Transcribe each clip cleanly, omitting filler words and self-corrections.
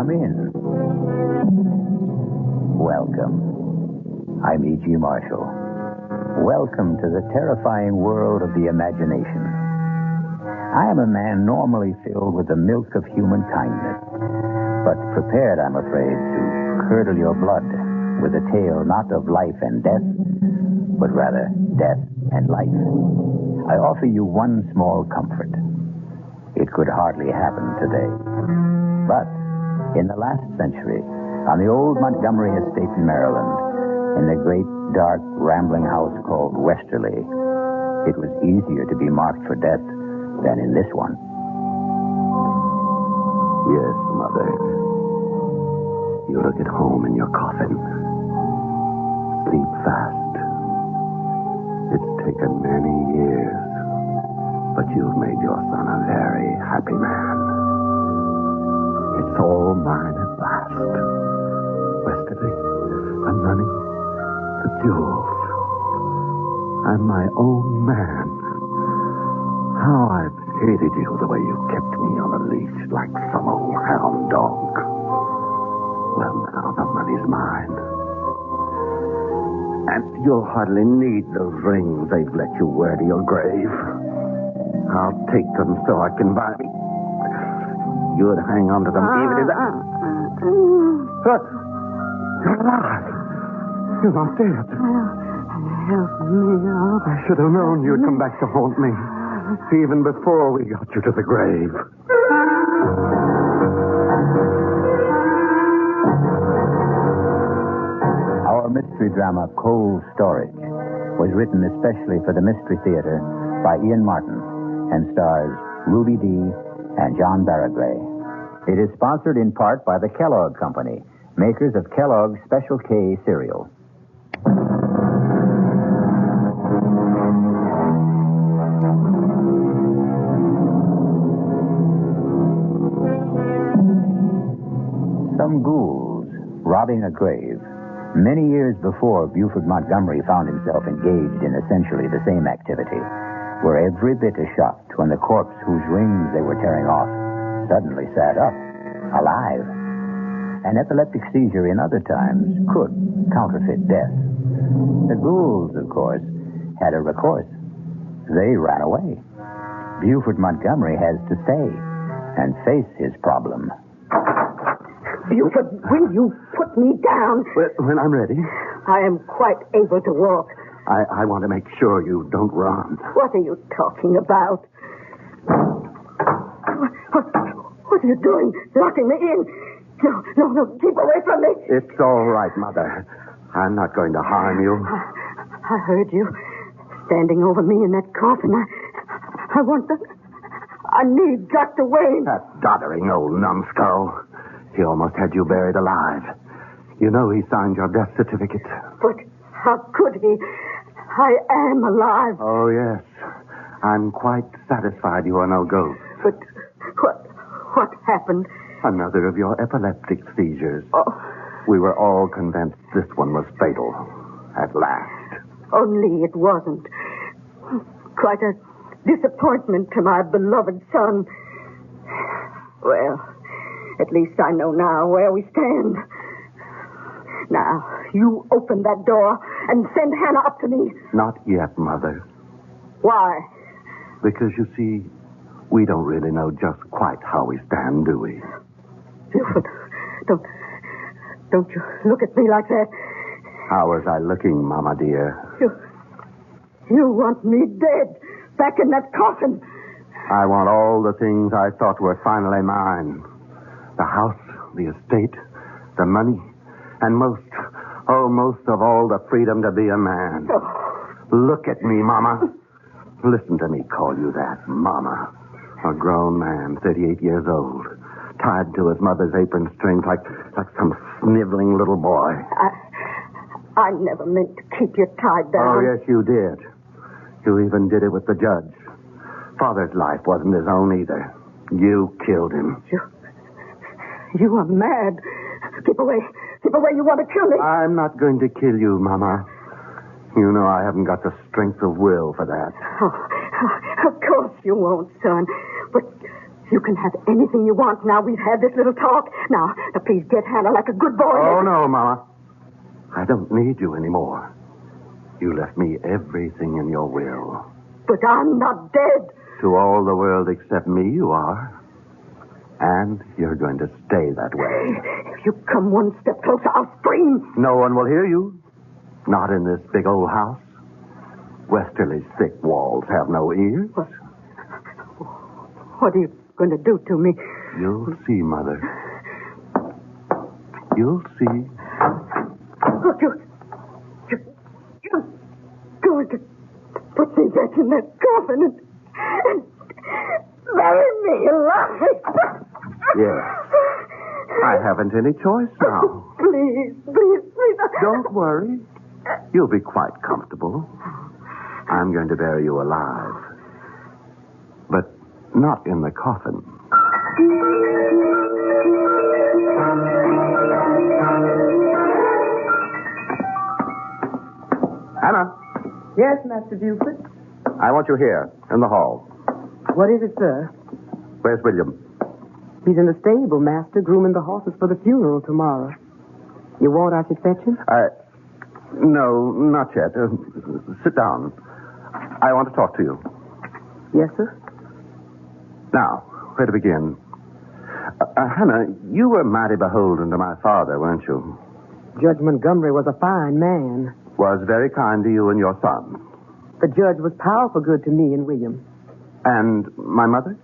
come in. Welcome. I'm E.G. Marshall. Welcome to the terrifying world of the imagination. I am a man normally filled with the milk of human kindness, but prepared, I'm afraid, to curdle your blood with a tale not of life and death, but rather death and life. I offer you one small comfort. It could hardly happen today. But in the last century, on the old Montgomery estate in Maryland, in the great, dark, rambling house called Westerly, it was easier to be marked for death than in this one. Yes, Mother. You look at home in your coffin. Sleep fast. It's taken many years, but you've made your son a very happy man. It's all mine at last. Westerly, the money, the jewels. I'm my own man. How I've hated you the way you kept me on a leash like some old hound dog. Well, now the money's mine. And you'll hardly need those rings they've let you wear to your grave. I'll take them so I can buy me. You'd hang on to them even if You're alive. You're not dead. Help me out. I should have known you'd come back to haunt me. Even before we got you to the grave. Our mystery drama, Cold Storage, was written especially for the Mystery Theater by Ian Martin and stars Ruby Dee and John Barragray. It is sponsored in part by the Kellogg Company, makers of Kellogg's Special K cereal. Some ghouls robbing a grave. Many years before, Buford Montgomery found himself engaged in essentially the same activity, were every bit as shocked when the corpse whose rings they were tearing off suddenly sat up, alive. An epileptic seizure in other times could counterfeit death. The ghouls, of course, had a recourse. They ran away. Buford Montgomery has to stay and face his problem. Buford, will you put me down? When I'm ready. I am quite able to walk. I want to make sure you don't run. What are you talking about? What are you doing? Locking me in? No, keep away from me. It's all right, Mother. I'm not going to harm you. I heard you standing over me in that coffin. I want that. I need Dr. Wayne. That doddering old numbskull. He almost had you buried alive. You know he signed your death certificate. But how could he? I am alive. Oh, yes. I'm quite satisfied you are no ghost. But what happened? Another of your epileptic seizures. Oh. We were all convinced this one was fatal. At last. Only it wasn't. Quite a disappointment to my beloved son. Well, at least I know now where we stand. Now, you open that door and send Hannah up to me. Not yet, Mother. Why? Because, you see, we don't really know just quite how we stand, do we? Buford, don't you look at me like that. How was I looking, Mama dear? You want me dead, back in that coffin. I want all the things I thought were finally mine. The house, the estate, the money, and most of all, the freedom to be a man. Oh. Look at me, Mama. Listen to me call you that, Mama. A grown man, 38 years old, tied to his mother's apron strings like some sniveling little boy. I never meant to keep you tied down. Oh, yes, you did. You even did it with the judge. Father's life wasn't his own either. You killed him. You are mad. Keep away. Keep away. You want to kill me. I'm not going to kill you, Mama. You know I haven't got the strength of will for that. Oh, of course you won't, son. But You can have anything you want now we've had this little talk. Now, please get Hannah like a good boy. Oh, no, Mama. I don't need you anymore. You left me everything in your will. But I'm not dead. To all the world except me, you are. And you're going to stay that way. If you come one step closer, I'll scream. No one will hear you. Not in this big old house. Westerly's thick walls have no ears. What are you going to do to me? You'll see, Mother. You'll see. Look, you're going to put me back in that coffin and bury me alive. Yes. I haven't any choice now. Oh, please. Don't worry. You'll be quite comfortable. I'm going to bury you alive. But not in the coffin. Hannah. Yes, Master Buford. I want you here, in the hall. What is it, sir? Where's William? He's in the stable, Master, grooming the horses for the funeral tomorrow. You want I should fetch him? No, not yet. Sit down. I want to talk to you. Yes, sir? Now, where to begin? Hannah, you were mighty beholden to my father, weren't you? Judge Montgomery was a fine man. Was very kind to you and your son. The judge was powerful good to me and William. And my mother?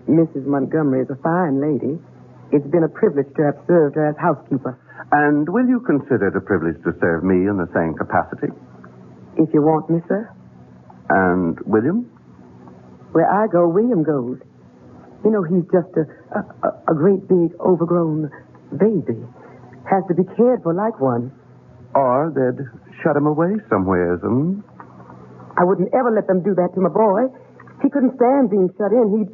Mrs. Montgomery is a fine lady. It's been a privilege to have served her as housekeeper. And will you consider it a privilege to serve me in the same capacity? If you want me, sir. And William? Where I go, William goes. You know, he's just a great big overgrown baby. Has to be cared for like one. Or they'd shut him away somewheres, I wouldn't ever let them do that to my boy. He couldn't stand being shut in.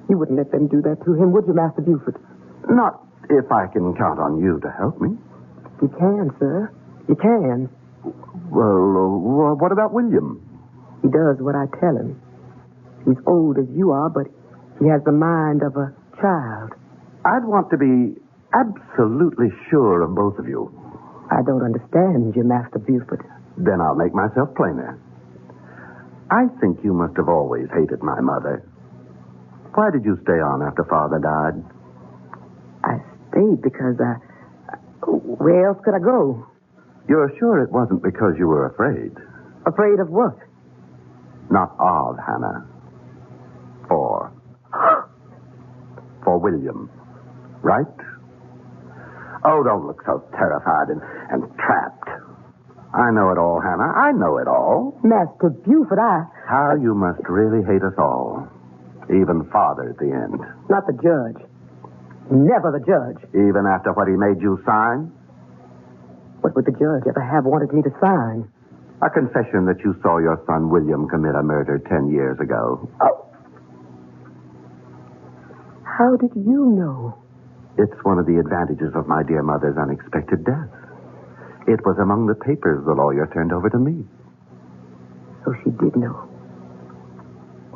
You wouldn't let them do that to him, would you, Master Buford? Not if I can count on you to help me. You can, sir. You can. Well, what about William? He does what I tell him. He's old as you are, but he has the mind of a child. I'd want to be absolutely sure of both of you. I don't understand you, Master Buford. Then I'll make myself plainer. I think you must have always hated my mother. Why did you stay on after Father died? I stayed because where else could I go? You're sure it wasn't because you were afraid? Afraid of what? Not of, Hannah. For William. Right? Oh, don't look so terrified and trapped. I know it all, Hannah. I know it all. Master Buford, How you must really hate us all. Even Father at the end. Not the judge. Never the judge. Even after what he made you sign? What would the judge ever have wanted me to sign? A confession that you saw your son William commit a murder 10 years ago. Oh. How did you know? It's one of the advantages of my dear mother's unexpected death. It was among the papers the lawyer turned over to me. So she did know.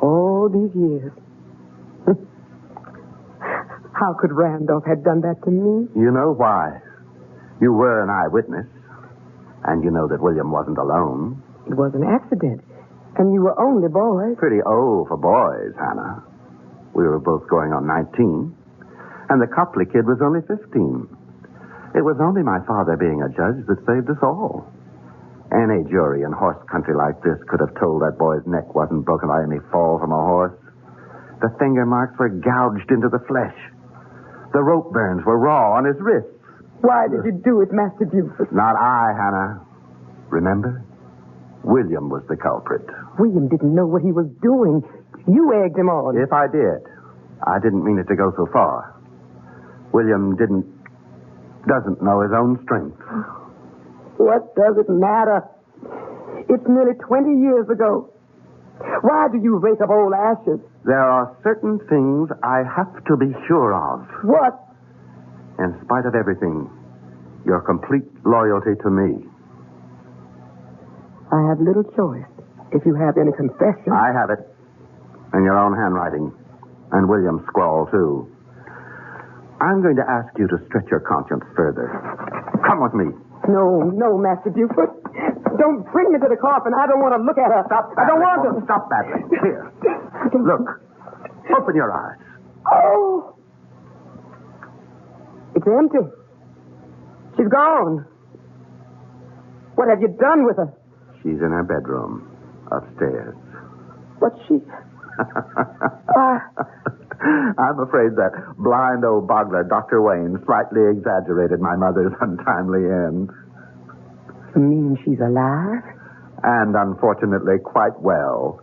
All these years. How could Randolph have done that to me? You know why. You were an eyewitness. And you know that William wasn't alone. It was an accident. And you were only boys. Pretty old for boys, Hannah. We were both going on 19. And the Copley kid was only 15. It was only my father being a judge that saved us all. Any jury in horse country like this could have told that boy's neck wasn't broken by any fall from a horse. The finger marks were gouged into the flesh. The rope burns were raw on his wrists. Why did you do it, Master Buford? Not I, Hannah. Remember? William was the culprit. William didn't know what he was doing. You egged him on. If I did, I didn't mean it to go so far. William doesn't know his own strength. What does it matter? It's nearly 20 years ago. Why do you rake up old ashes? There are certain things I have to be sure of. What? In spite of everything, your complete loyalty to me. I have little choice. If you have any confession. I have it. In your own handwriting. And William's scrawl, too. I'm going to ask you to stretch your conscience further. Come with me. No, Master Buford. Don't bring me to the coffin. I don't want to look at her. Stop I don't want to. Stop battling. Here. Look. Open your eyes. Oh! It's empty. She's gone. What have you done with her? She's in her bedroom. Upstairs. What's she? I'm afraid that blind old boggler, Dr. Wayne, slightly exaggerated my mother's untimely end. You mean she's alive? And unfortunately quite well.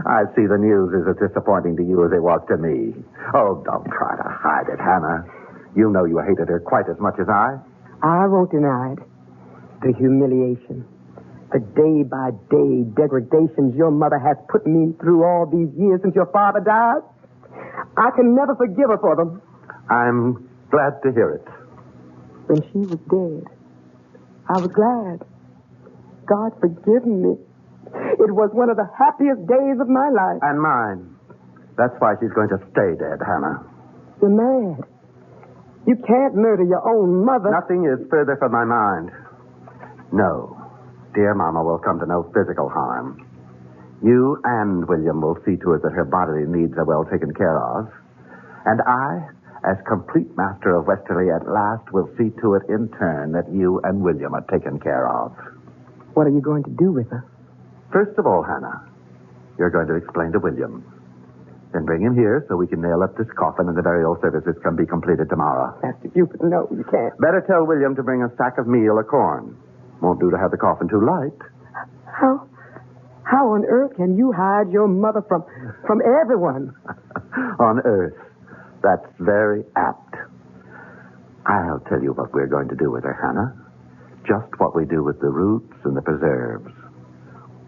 I see the news is as disappointing to you as it was to me. Oh, don't try to hide it, Hannah. You know you hated her quite as much as I. I won't deny it. The humiliation. The day-by-day degradations your mother has put me through all these years since your father died. I can never forgive her for them. I'm glad to hear it. When she was dead, I was glad. God forgive me. It was one of the happiest days of my life. And mine. That's why she's going to stay dead, Hannah. You're mad. You can't murder your own mother. Nothing is further from my mind. No. Dear Mama will come to no physical harm. You and William will see to it that her bodily needs are well taken care of. And I, as complete master of Westerly at last, will see to it in turn that you and William are taken care of. What are you going to do with her? First of all, Hannah, you're going to explain to William. Then bring him here so we can nail up this coffin and the burial services can be completed tomorrow. Master Buford, no, you can't. Better tell William to bring a sack of meal or corn. Won't do to have the coffin too light. How on earth can you hide your mother from everyone? On earth. That's very apt. I'll tell you what we're going to do with her, Hannah. Just what we do with the roots and the preserves.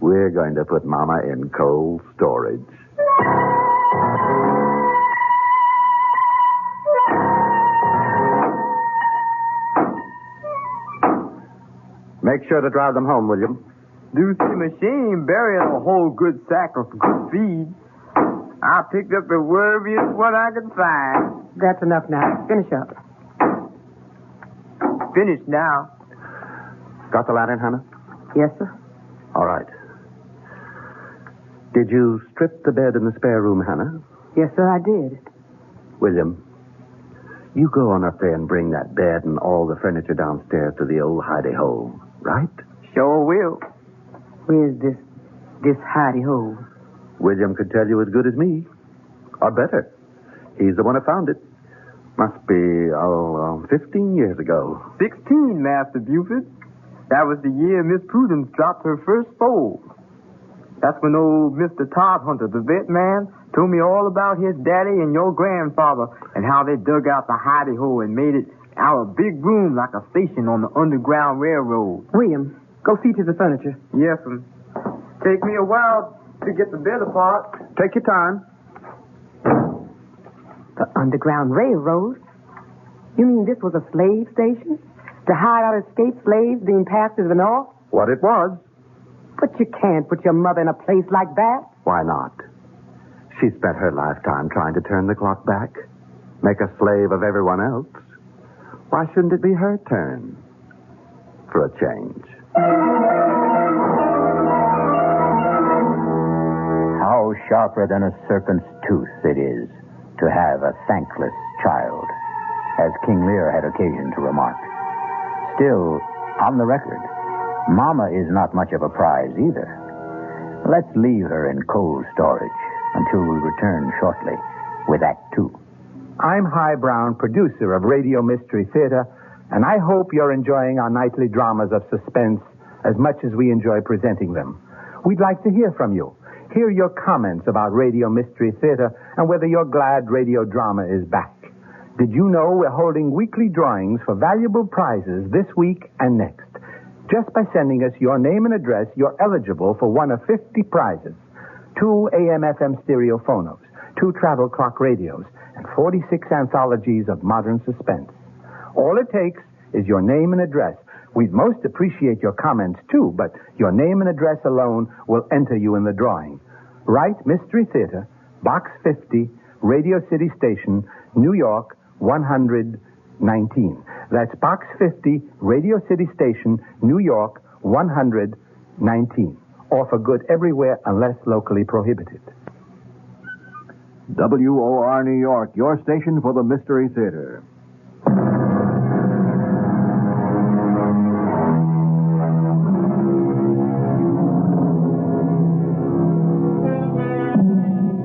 We're going to put Mama in cold storage. Make sure to drive them home, William. Do see machine burying a whole good sack of good feed. I picked up the wormiest what I could find. That's enough now. Finish up. Finished now. Got the lantern, Hannah? Yes, sir. All right. Did you strip the bed in the spare room, Hannah? Yes, sir, I did. William, you go on up there and bring that bed and all the furniture downstairs to the old hidey-hole, right? Sure will. Where's this hidey-hole? William could tell you as good as me. Or better. He's the one who found it. Must be, 15 years ago. 16, Master Buford. That was the year Miss Prudence dropped her first foal. That's when old Mr. Todd Hunter, the vet man, told me all about his daddy and your grandfather and how they dug out the hidey hole and made it out a big room like a station on the Underground Railroad. William, go see to the furniture. Yes, sir. Take me a while to get the bed apart. Take your time. The Underground Railroad? You mean this was a slave station? To hide out escaped slaves being passed to the north? What it was. But you can't put your mother in a place like that. Why not? She spent her lifetime trying to turn the clock back, make a slave of everyone else. Why shouldn't it be her turn? For a change. How sharper than a serpent's tooth it is to have a thankless child, as King Lear had occasion to remark. Still, on the record, Mama is not much of a prize either. Let's leave her in cold storage until we return shortly with Act 2. I'm Himan Brown, producer of Radio Mystery Theater, and I hope you're enjoying our nightly dramas of suspense as much as we enjoy presenting them. We'd like to hear from you. Hear your comments about Radio Mystery Theater and whether you're glad radio drama is back. Did you know we're holding weekly drawings for valuable prizes this week and next? Just by sending us your name and address, you're eligible for one of 50 prizes. 2 AM/FM stereo phonos, 2 travel clock radios, and 46 anthologies of modern suspense. All it takes is your name and address. We'd most appreciate your comments, too, but your name and address alone will enter you in the drawing. Write Mystery Theater, Box 50, Radio City Station, New York, 119. That's Box 50, Radio City Station, New York, 119. Or for good everywhere unless locally prohibited. WOR New York, your station for the Mystery Theater.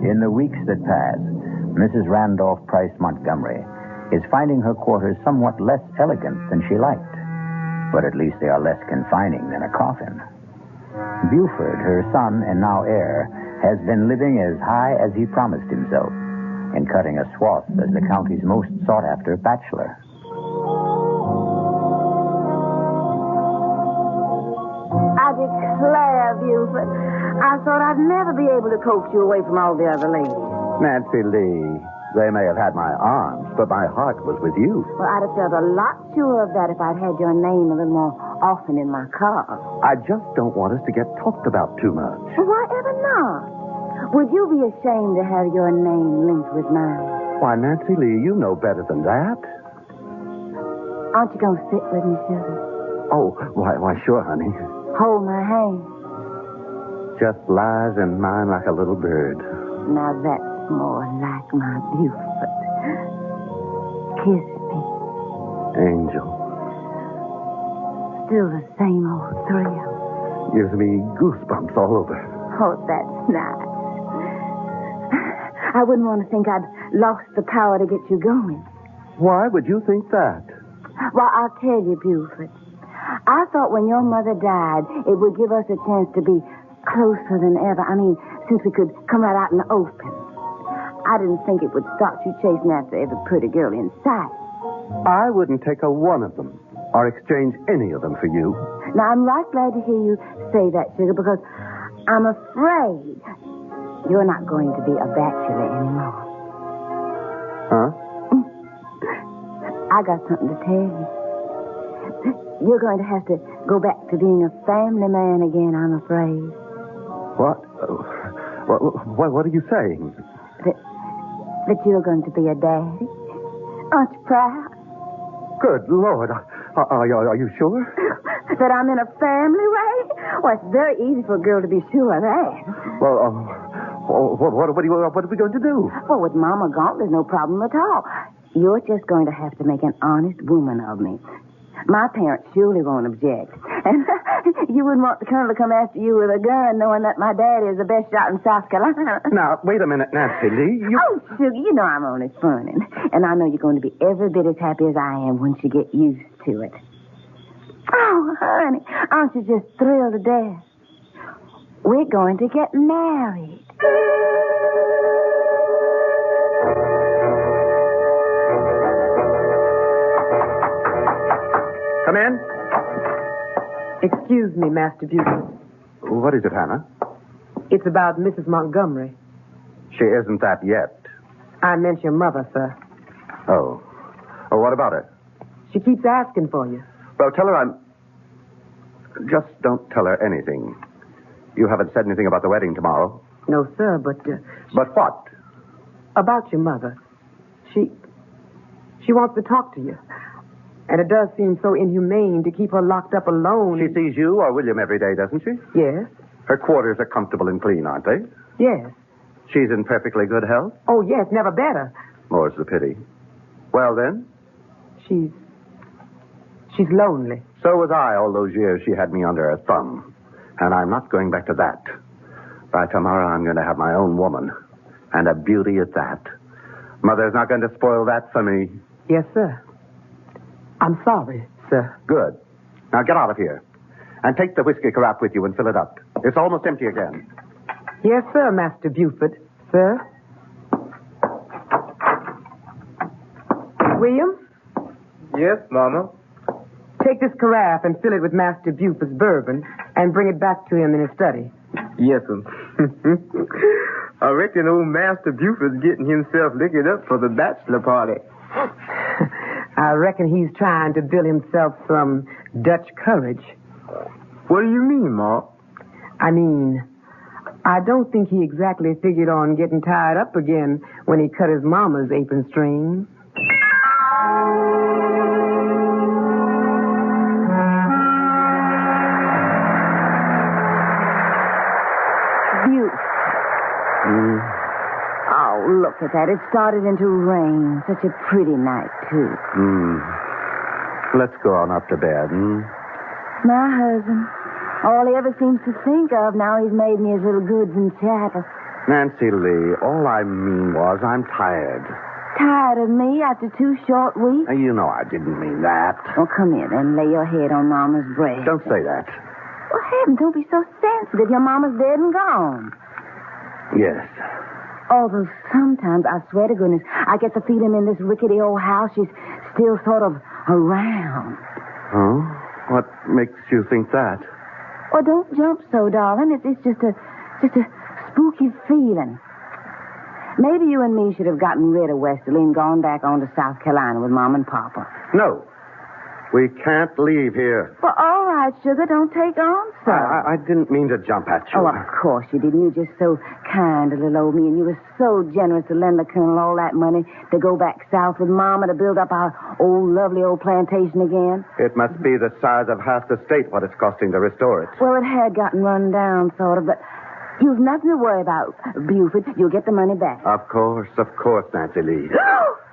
In the weeks that pass, Mrs. Randolph Price Montgomery is finding her quarters somewhat less elegant than she liked. But at least they are less confining than a coffin. Buford, her son and now heir, has been living as high as he promised himself and cutting a swath as the county's most sought-after bachelor. I declare, Buford, I thought I'd never be able to coax you away from all the other ladies. Nancy Lee, they may have had my arms, but my heart was with you. Well, I'd have felt a lot sure of that if I'd had your name a little more often in my car. I just don't want us to get talked about too much. Well, why ever not? Would you be ashamed to have your name linked with mine? Why, Nancy Lee, you know better than that. Aren't you going to sit with me, sugar? Oh, why, sure, honey. Hold my hand. Just lies in mine like a little bird. Now that's more like my Buford. Kiss me. Angel. Still the same old thrill. Gives me goosebumps all over. Oh, that's nice. I wouldn't want to think I'd lost the power to get you going. Why would you think that? Well, I'll tell you, Buford. I thought when your mother died, it would give us a chance to be closer than ever. I mean, since we could come right out in the open. I didn't think it would start you chasing after every pretty girl in sight. I wouldn't take a one of them or exchange any of them for you. Now, I'm right glad to hear you say that, sugar, because I'm afraid you're not going to be a bachelor anymore. Huh? I got something to tell you. You're going to have to go back to being a family man again, I'm afraid. What? What are you saying? That you're going to be a daddy. Aren't you proud? Good Lord. Are you sure? That I'm in a family way? Well, it's very easy for a girl to be sure of that. Well, what are we going to do? Well, with Mama gone, there's no problem at all. You're just going to have to make an honest woman of me. My parents surely won't object. And you wouldn't want the colonel to come after you with a gun knowing that my daddy is the best shot in South Carolina. Now, wait a minute, Nancy Lee. Oh, sugar, you know I'm only funning. And I know you're going to be every bit as happy as I am once you get used to it. Oh, honey, aren't you just thrilled to death? We're going to get married. Come in. Excuse me, Master Buford. What is it, Hannah? It's about Mrs. Montgomery. She isn't that yet. I meant your mother, sir. Oh, what about her? She keeps asking for you. Well, tell her Just don't tell her anything. You haven't said anything about the wedding tomorrow. No, sir, but... But what? About your mother. She wants to talk to you. And it does seem so inhumane to keep her locked up alone. She sees you or William every day, doesn't she? Yes. Her quarters are comfortable and clean, aren't they? Yes. She's in perfectly good health? Oh, yes, never better. More's the pity. Well, then? She's lonely. So was I all those years she had me under her thumb. And I'm not going back to that. By tomorrow, I'm going to have my own woman. And a beauty at that. Mother's not going to spoil that for me. Yes, sir. I'm sorry, sir. Good. Now get out of here. And take the whiskey carafe with you and fill it up. It's almost empty again. Yes, sir, Master Buford. Sir? William? Yes, Mama. Take this carafe and fill it with Master Buford's bourbon and bring it back to him in his study. Yes, sir. I reckon old Master Buford's getting himself liquored up for the bachelor party. I reckon he's trying to build himself some Dutch courage. What do you mean, Ma? I mean, I don't think he exactly figured on getting tied up again when he cut his mama's apron strings. Oh, look at that. It started into rain. Such a pretty night, too. Let's go on up to bed, My husband. All he ever seems to think of now he's made me his little goods and chattels. Nancy Lee, all I mean was I'm tired. Tired of me after 2 short weeks? You know I didn't mean that. Well, come here then. Lay your head on Mama's breast. Don't say that. Well, heavens, don't be so sensitive. Your Mama's dead and gone. Yes. Although sometimes, I swear to goodness, I get the feeling in this rickety old house she's still sort of around. Huh? What makes you think that? Oh, don't jump so, darling. It's just a spooky feeling. Maybe you and me should have gotten rid of Westerly and gone back on to South Carolina with Mom and Papa. No. We can't leave here. Well, all right, sugar. Don't take on so. I didn't mean to jump at you. Oh, of course you didn't. You were just so kind to little old me, and you were so generous to lend the Colonel all that money to go back south with Mama to build up our old, lovely old plantation again. It must be the size of half the state what it's costing to restore it. Well, it had gotten run down, sort of, but you've nothing to worry about, Buford. You'll get the money back. Of course, Nancy Lee.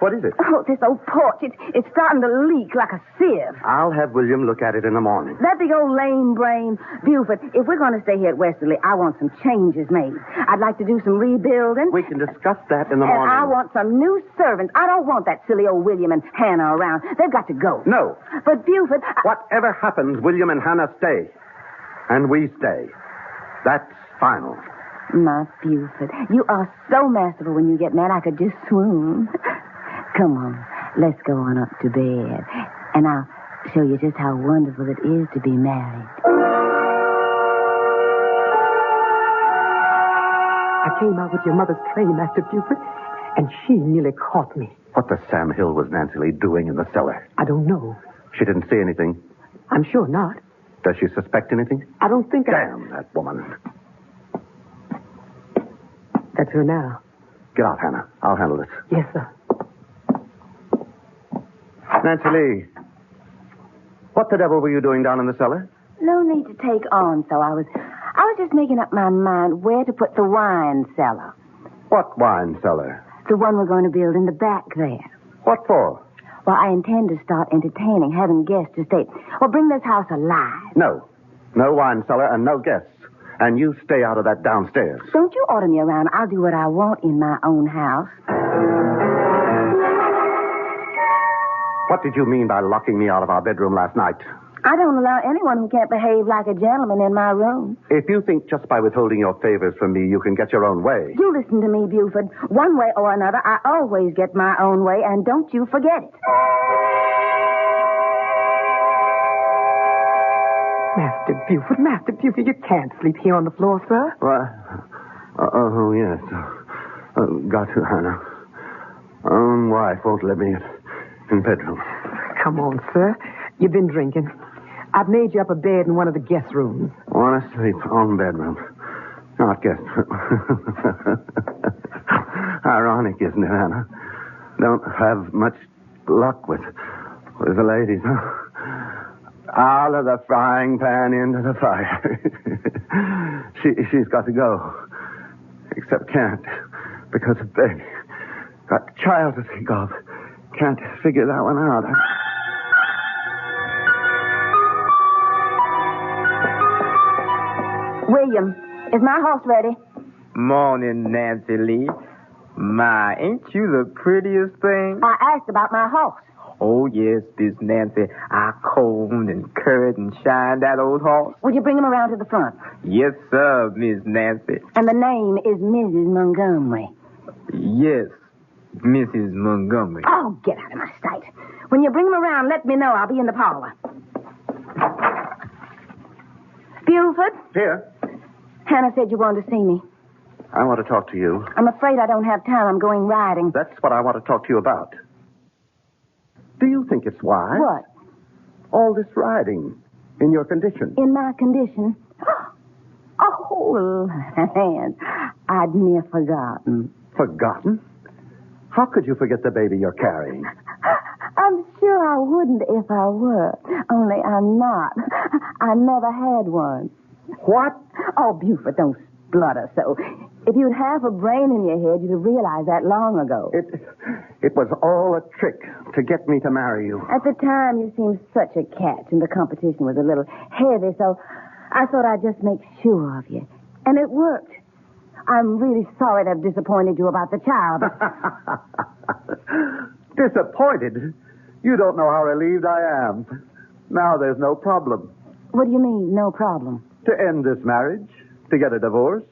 What is it? Oh, this old porch. It's starting to leak like a sieve. I'll have William look at it in the morning. That big old lame brain. Buford, if we're going to stay here at Westerly, I want some changes made. I'd like to do some rebuilding. We can discuss that in the And morning. I want some new servants. I don't want that silly old William and Hannah around. They've got to go. No. But, Buford... Whatever happens, William and Hannah stay. And we stay. That's final. My Buford, you are so masterful when you get mad I could just swoon. Come on, let's go on up to bed, and I'll show you just how wonderful it is to be married. I came out with your mother's tray, Master Buford, and she nearly caught me. What the Sam Hill was Nancy Lee doing in the cellar? I don't know. She didn't see anything. I'm sure not. Does she suspect anything? I don't think Damn that woman. That's her now. Get out, Hannah. I'll handle this. Yes, sir. Nancy Lee, what the devil were you doing down in the cellar? No need to take on, so I was just making up my mind where to put the wine cellar. What wine cellar? The one we're going to build in the back there. What for? Well, I intend to start entertaining, having guests to stay. Well, bring this house alive. No. No wine cellar and no guests. And you stay out of that downstairs. Don't you order me around. I'll do what I want in my own house. What did you mean by locking me out of our bedroom last night? I don't allow anyone who can't behave like a gentleman in my room. If you think just by withholding your favors from me you can get your own way... You listen to me, Buford. One way or another, I always get my own way, and don't you forget it. Master Buford, you can't sleep here on the floor, sir. What? Oh, yes. Got to, Hannah. Own wife won't let me in bedroom. Come on, sir. You've been drinking. I've made you up a bed in one of the guest rooms. Want to sleep on bedroom. Not guest room. Ironic, isn't it, Hannah? Don't have much luck with the ladies, huh? Out of the frying pan into the fire. She's got to go. Except can't. Because of baby. Got a child to think of. Can't figure that one out. William, is my horse ready? Morning, Nancy Lee. My, ain't you the prettiest thing? I asked about my horse. Oh, yes, Miss Nancy. I combed and curried and shined that old horse. Would you bring him around to the front? Yes, sir, Miss Nancy. And the name is Mrs. Montgomery. Yes, Mrs. Montgomery. Oh, get out of my sight. When you bring him around, let me know. I'll be in the parlor. Buford? Here. Hannah said you wanted to see me. I want to talk to you. I'm afraid I don't have time. I'm going riding. That's what I want to talk to you about. Do you think it's wise? What? All this riding in your condition. In my condition? Oh, land. I'd near forgotten. Forgotten? How could you forget the baby you're carrying? I'm sure I wouldn't if I were. Only I'm not. I never had one. What? Oh, Buford, don't splutter so. If you'd half a brain in your head, you'd have realized that long ago. It was all a trick to get me to marry you. At the time, you seemed such a catch, and the competition was a little heavy, so I thought I'd just make sure of you. And it worked. I'm really sorry to have disappointed you about the child. Disappointed? You don't know how relieved I am. Now there's no problem. What do you mean, no problem? To end this marriage, to get a divorce.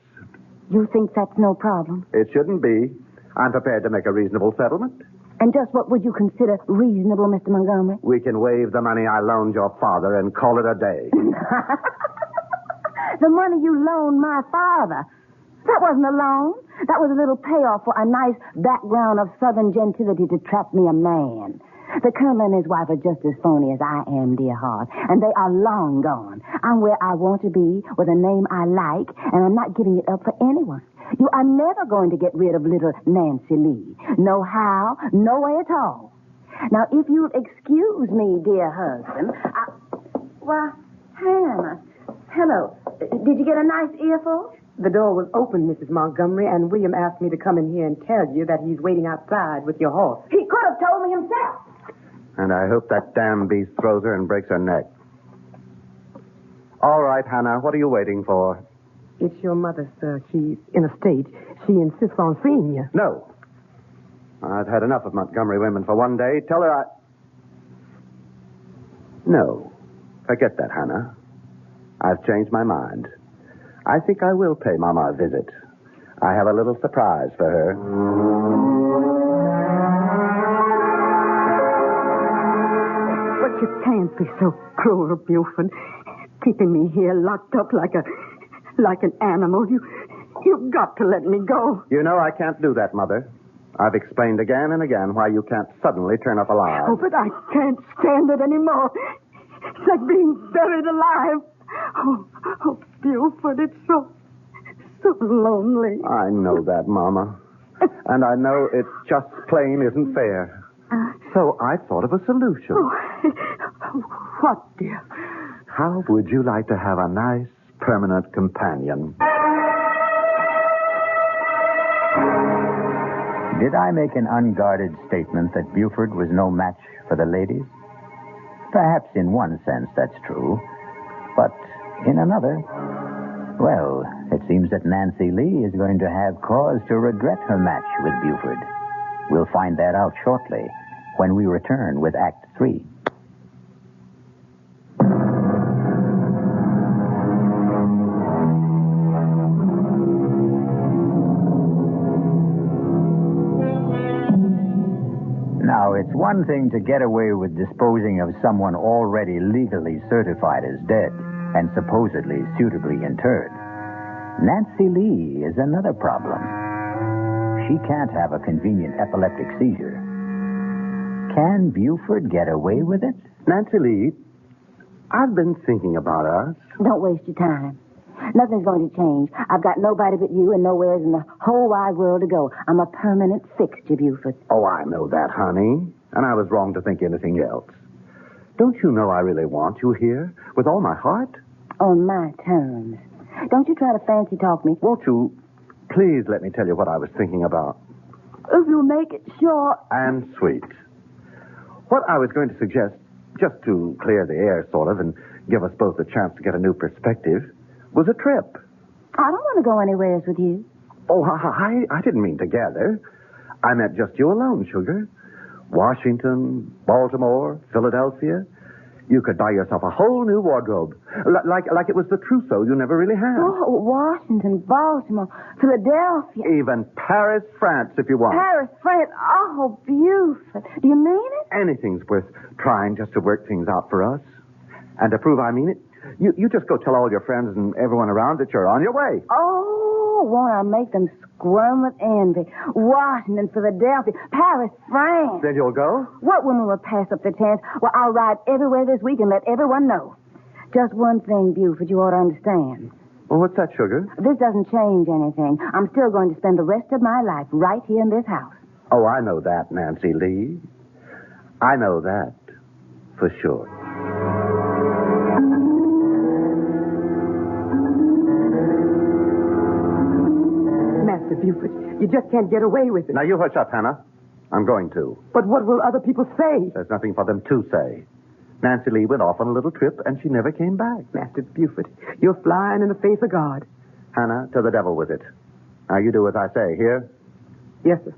You think that's no problem? It shouldn't be. I'm prepared to make a reasonable settlement. And just what would you consider reasonable, Mr. Montgomery? We can waive the money I loaned your father and call it a day. The money you loaned my father. That wasn't a loan. That was a little payoff for a nice background of Southern gentility to trap me a man. The Colonel and his wife are just as phony as I am, dear heart. And they are long gone. I'm where I want to be, with a name I like, and I'm not giving it up for anyone. You are never going to get rid of little Nancy Lee. No how, no way at all. Now, if you'll excuse me, dear husband, Why, Hannah. Hello. Did you get a nice earful? The door was open, Mrs. Montgomery, and William asked me to come in here and tell you that he's waiting outside with your horse. He could have told me himself. And I hope that damn beast throws her and breaks her neck. All right, Hannah, what are you waiting for? It's your mother, sir. She's in a state. She insists on seeing you. No. I've had enough of Montgomery women for one day. Tell her No. Forget that, Hannah. I've changed my mind. I think I will pay Mama a visit. I have a little surprise for her. But you can't be so cruel, Buford. Keeping me here locked up like an animal. You've got to let me go. You know I can't do that, Mother. I've explained again and again why you can't suddenly turn up alive. Oh, but I can't stand it anymore. It's like being buried alive. Oh, Buford, it's so lonely. I know that, Mama. And I know it just plain isn't fair. So I thought of a solution. Oh, what, dear? How would you like to have a nice, permanent companion? Did I make an unguarded statement that Buford was no match for the ladies? Perhaps in one sense that's true. But in another, well, it seems that Nancy Lee is going to have cause to regret her match with Buford. We'll find that out shortly when we return with Act 3. Now, it's one thing to get away with disposing of someone already legally certified as dead and supposedly suitably interred. Nancy Lee is another problem. She can't have a convenient epileptic seizure. Can Buford get away with it? Nancy Lee, I've been thinking about us. Don't waste your time. Nothing's going to change. I've got nobody but you and nowheres in the whole wide world to go. I'm a permanent fixture, Buford. Oh, I know that, honey. And I was wrong to think anything else. Don't you know I really want you here with all my heart? On my terms. Don't you try to fancy talk me. Won't you please let me tell you what I was thinking about? If you make it short. And sweet. What I was going to suggest, just to clear the air, sort of, and give us both a chance to get a new perspective, was a trip. I don't want to go anywhere with you. Oh, I didn't mean together. I meant just you alone, sugar. Washington, Baltimore, Philadelphia. You could buy yourself a whole new wardrobe. Like it was the trousseau you never really had. Oh, Washington, Baltimore, Philadelphia. Even Paris, France, if you want. Paris, France. Oh, Buford. Do you mean it? Anything's worth trying just to work things out for us. And to prove I mean it, you just go tell all your friends and everyone around that you're on your way. Oh, Oh, won't I make them squirm with envy? Washington, Philadelphia, Paris, France. Then you'll go? What woman will pass up the chance? Well, I'll ride everywhere this week and let everyone know. Just one thing, Buford, you ought to understand. Well, what's that, sugar? This doesn't change anything. I'm still going to spend the rest of my life right here in this house. Oh, I know that, Nancy Lee. I know that for sure. Master Buford, you just can't get away with it. Now, you hush up, Hannah. I'm going to. But what will other people say? There's nothing for them to say. Nancy Lee went off on a little trip, and she never came back. Master Buford, you're flying in the face of God. Hannah, to the devil with it. Now, you do as I say. Here? Yes, sir.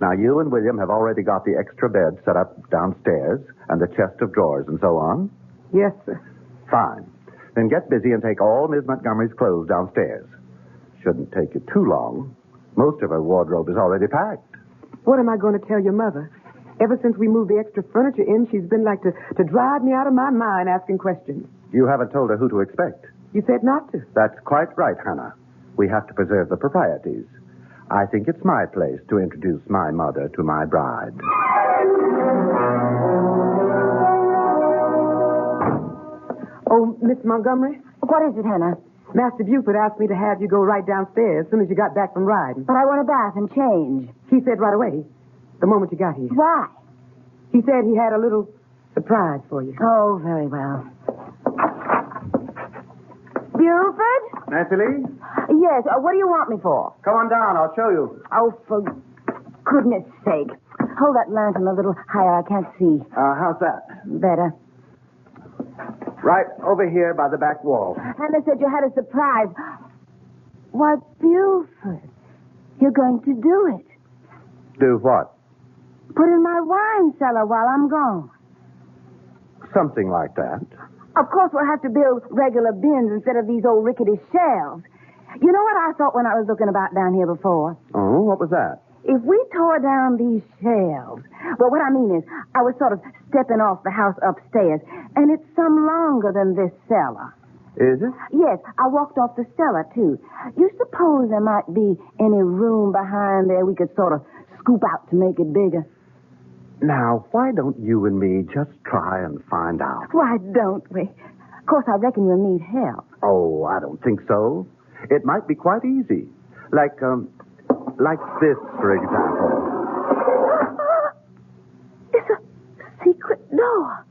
Now, you and William have already got the extra bed set up downstairs and the chest of drawers and so on. Yes, sir. Fine. Then get busy and take all Miss Montgomery's clothes downstairs. Shouldn't take you too long. Most of her wardrobe is already packed. What am I going to tell your mother? Ever since we moved the extra furniture in, she's been like to drive me out of my mind asking questions. You haven't told her who to expect. You said not to. That's quite right, Hannah. We have to preserve the proprieties. I think it's my place to introduce my mother to my bride. Oh, Miss Montgomery? What is it, Hannah? Master Buford asked me to have you go right downstairs as soon as you got back from riding. But I want a bath and change. He said right away, the moment you got here. Why? He said he had a little surprise for you. Oh, very well. Buford? Nancy Lee? Yes, what do you want me for? Come on down. I'll show you. Oh, for goodness sake. Hold that lantern a little higher. I can't see. How's that? Better. Right over here by the back wall. Hannah said you had a surprise. Why, Buford, you're going to do it. Do what? Put in my wine cellar while I'm gone. Something like that. Of course, we'll have to build regular bins instead of these old rickety shelves. You know what I thought when I was looking about down here before? Oh, what was that? If we tore down these shelves, well, what I mean is, I was sort of stepping off the house upstairs, and it's some longer than this cellar. Is it? Yes, I walked off the cellar, too. You suppose there might be any room behind there we could sort of scoop out to make it bigger? Now, why don't you and me just try and find out? Why don't we? Of course, I reckon you'll need help. Oh, I don't think so. It might be quite easy. Like this, for example. It's a secret door.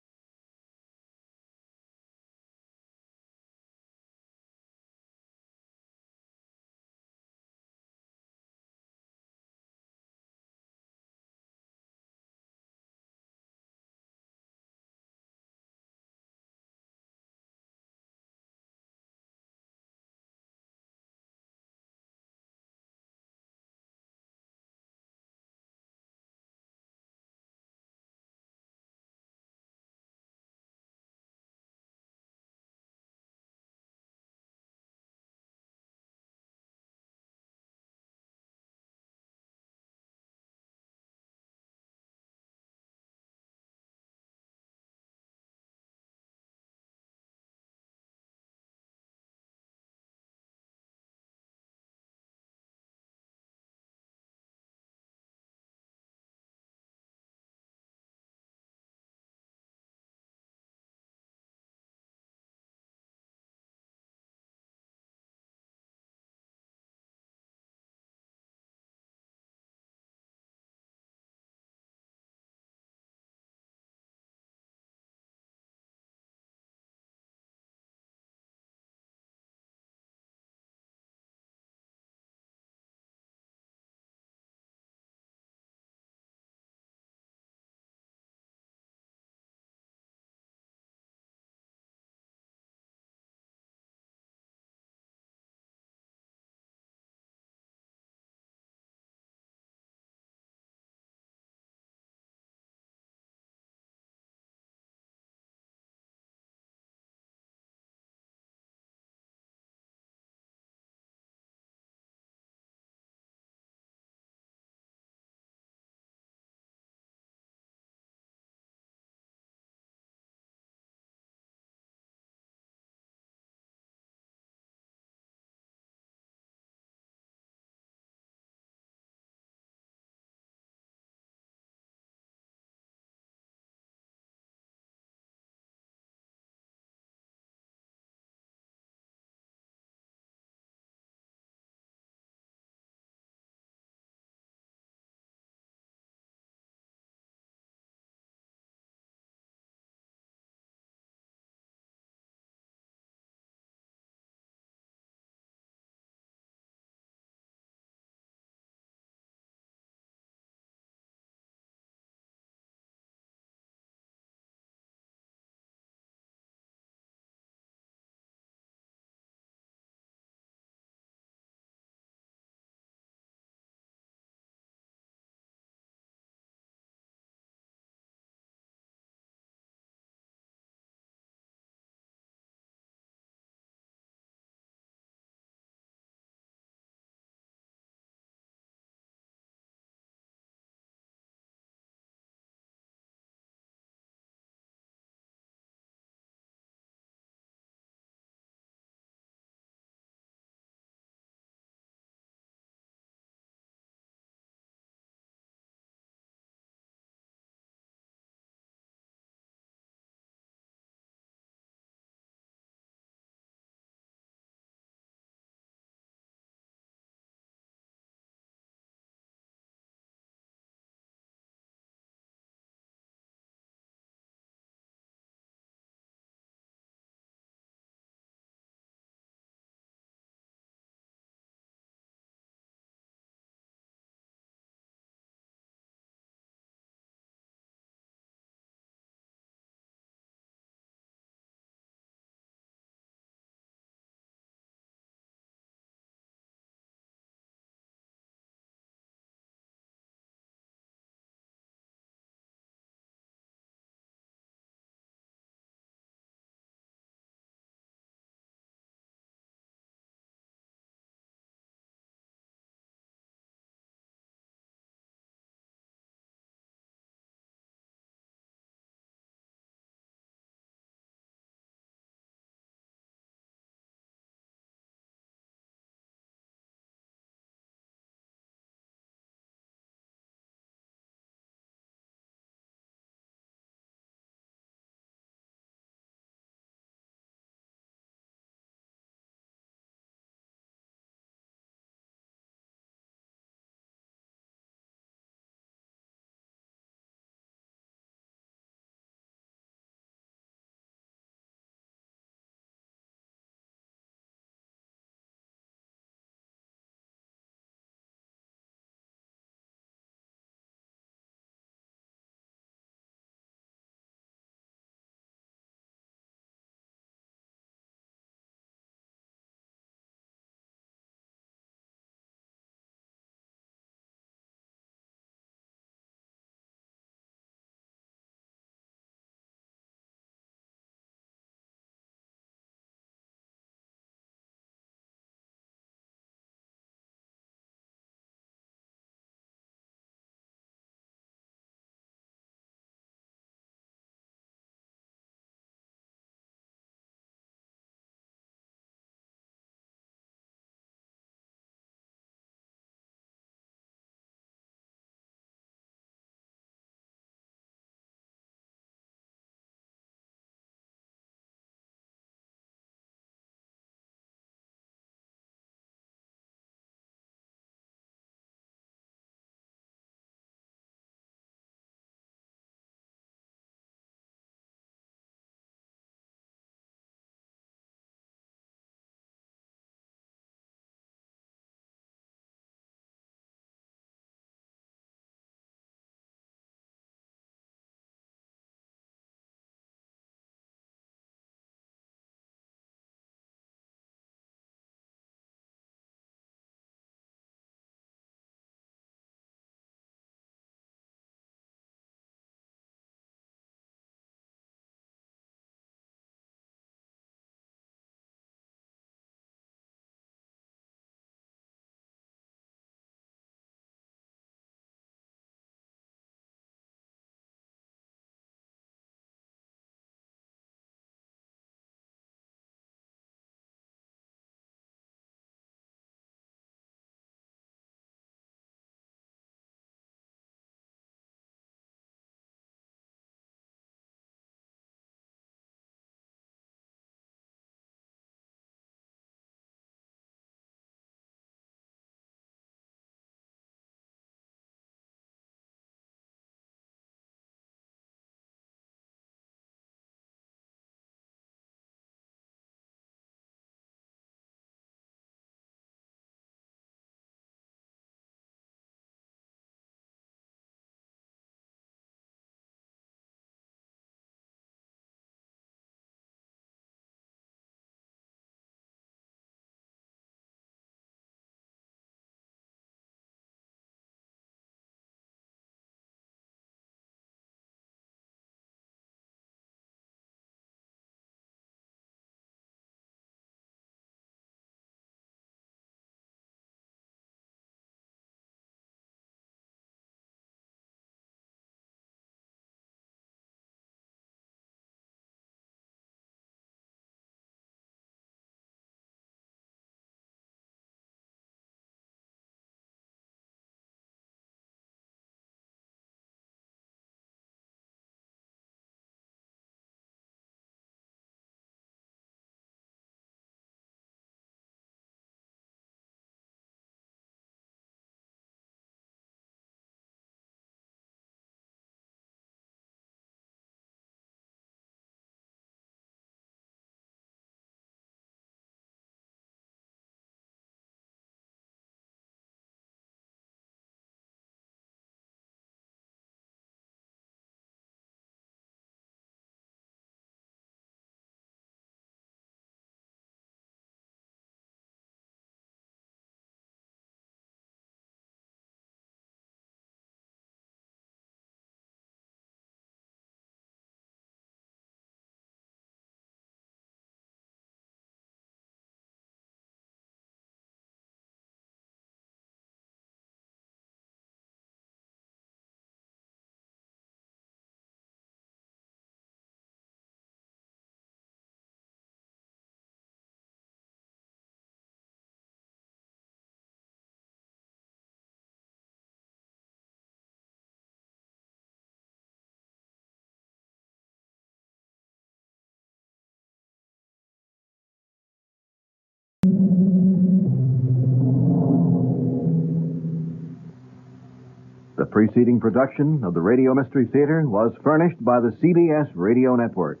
The preceding production of the Radio Mystery Theater was furnished by the CBS Radio Network.